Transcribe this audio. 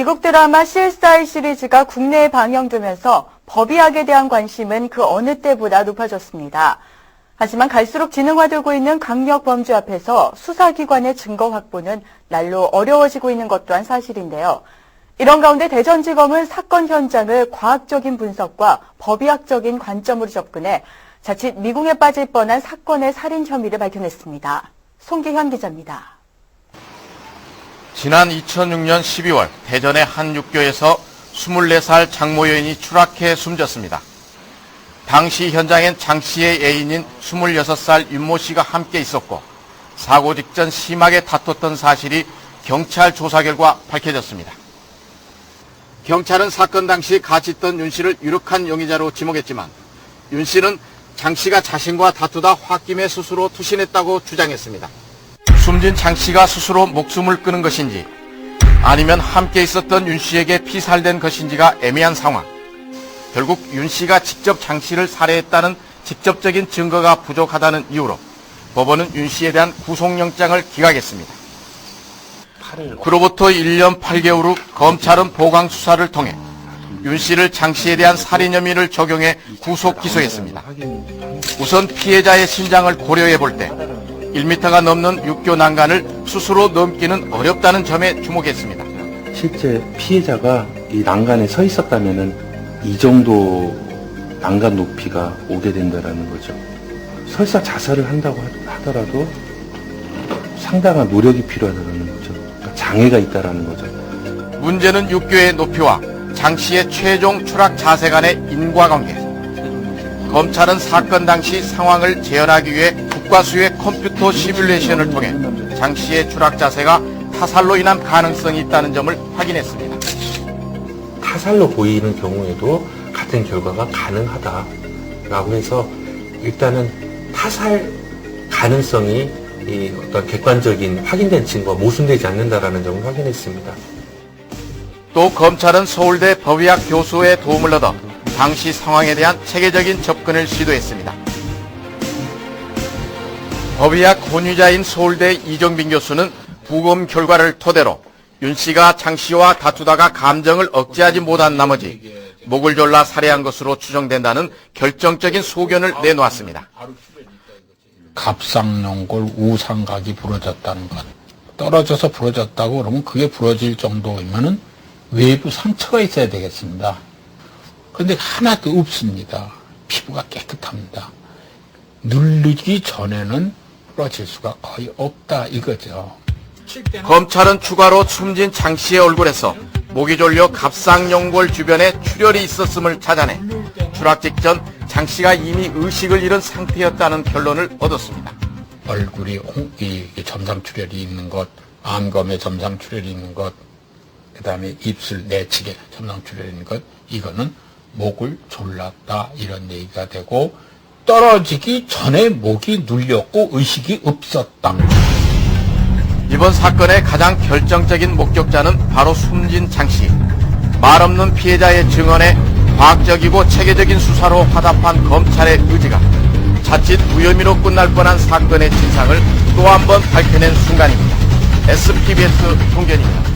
미국 드라마 CSI 시리즈가 국내에 방영되면서 법의학에 대한 관심은 그 어느 때보다 높아졌습니다. 하지만 갈수록 진흥화되고 있는 강력 범죄 앞에서 수사기관의 증거 확보는 날로 어려워지고 있는 것 또한 사실인데요. 이런 가운데 대전지검은 사건 현장을 과학적인 분석과 법의학적인 관점으로 접근해 자칫 미궁에 빠질 뻔한 사건의 살인 혐의를 밝혀냈습니다. 송기현 기자입니다. 지난 2006년 12월 대전의 한 육교에서 24살 장모 여인이 추락해 숨졌습니다. 당시 현장엔 장 씨의 애인인 26살 윤모 씨가 함께 있었고 사고 직전 심하게 다퉜던 사실이 경찰 조사 결과 밝혀졌습니다. 경찰은 사건 당시 같이 있던 윤 씨를 유력한 용의자로 지목했지만 윤 씨는 장 씨가 자신과 다투다 홧김에 스스로 투신했다고 주장했습니다. 숨진 장 씨가 스스로 목숨을 끊은 것인지 아니면 함께 있었던 윤 씨에게 피살된 것인지가 애매한 상황. 결국 윤 씨가 직접 장 씨를 살해했다는 직접적인 증거가 부족하다는 이유로 법원은 윤 씨에 대한 구속영장을 기각했습니다. 그로부터 1년 8개월 후 검찰은 보강 수사를 통해 윤 씨를 장 씨에 대한 살인 혐의를 적용해 구속 기소했습니다. 우선 피해자의 신장을 고려해 볼 때 1m가 넘는 육교 난간을 스스로 넘기는 어렵다는 점에 주목했습니다. 실제 피해자가 이 난간에 서 있었다면은 이 정도 난간 높이가 오게 된다는 거죠. 설사 자살을 한다고 하더라도 상당한 노력이 필요하다는 거죠. 그러니까 장애가 있다는 거죠. 문제는 육교의 높이와 장 씨의 최종 추락 자세 간의 인과관계. 검찰은 사건 당시 상황을 재현하기 위해 국과수의 컴퓨터 시뮬레이션을 통해 장 씨의 추락 자세가 타살로 인한 가능성이 있다는 점을 확인했습니다. 타살로 보이는 경우에도 같은 결과가 가능하다라고 해서 일단은 타살 가능성이 이 어떤 객관적인 확인된 증거가 모순되지 않는다라는 점을 확인했습니다. 또 검찰은 서울대 법의학 교수의 도움을 얻어 당시 상황에 대한 체계적인 접근을 시도했습니다. 법의학 권위자인 서울대 이정빈 교수는 부검 결과를 토대로 윤 씨가 장 씨와 다투다가 감정을 억제하지 못한 나머지 목을 졸라 살해한 것으로 추정된다는 결정적인 소견을 내놓았습니다. 갑상연골 우상각이 부러졌다는 것. 떨어져서 부러졌다고 그러면 그게 부러질 정도이면은 외부 상처가 있어야 되겠습니다. 그런데 하나도 없습니다. 피부가 깨끗합니다. 누르기 전에는 부러질 수가 거의 없다 이거죠. 검찰은 추가로 숨진 장 씨의 얼굴에서 목이 졸려 갑상연골 주변에 출혈이 있었음을 찾아내 추락 직전 장 씨가 이미 의식을 잃은 상태였다는 결론을 얻었습니다. 얼굴이 점상출혈이 있는 것, 안검에 점상출혈이 있는 것, 그 다음에 입술 내측에 점상출혈이 있는 것, 이거는 목을 졸랐다 이런 얘기가 되고 떨어지기 전에 목이 눌렸고 의식이 없었다. 이번 사건의 가장 결정적인 목격자는 바로 숨진 장 씨. 말 없는 피해자의 증언에 과학적이고 체계적인 수사로 화답한 검찰의 의지가 자칫 무혐의로 끝날 뻔한 사건의 진상을 또 한 번 밝혀낸 순간입니다. SPBS 송견입니다.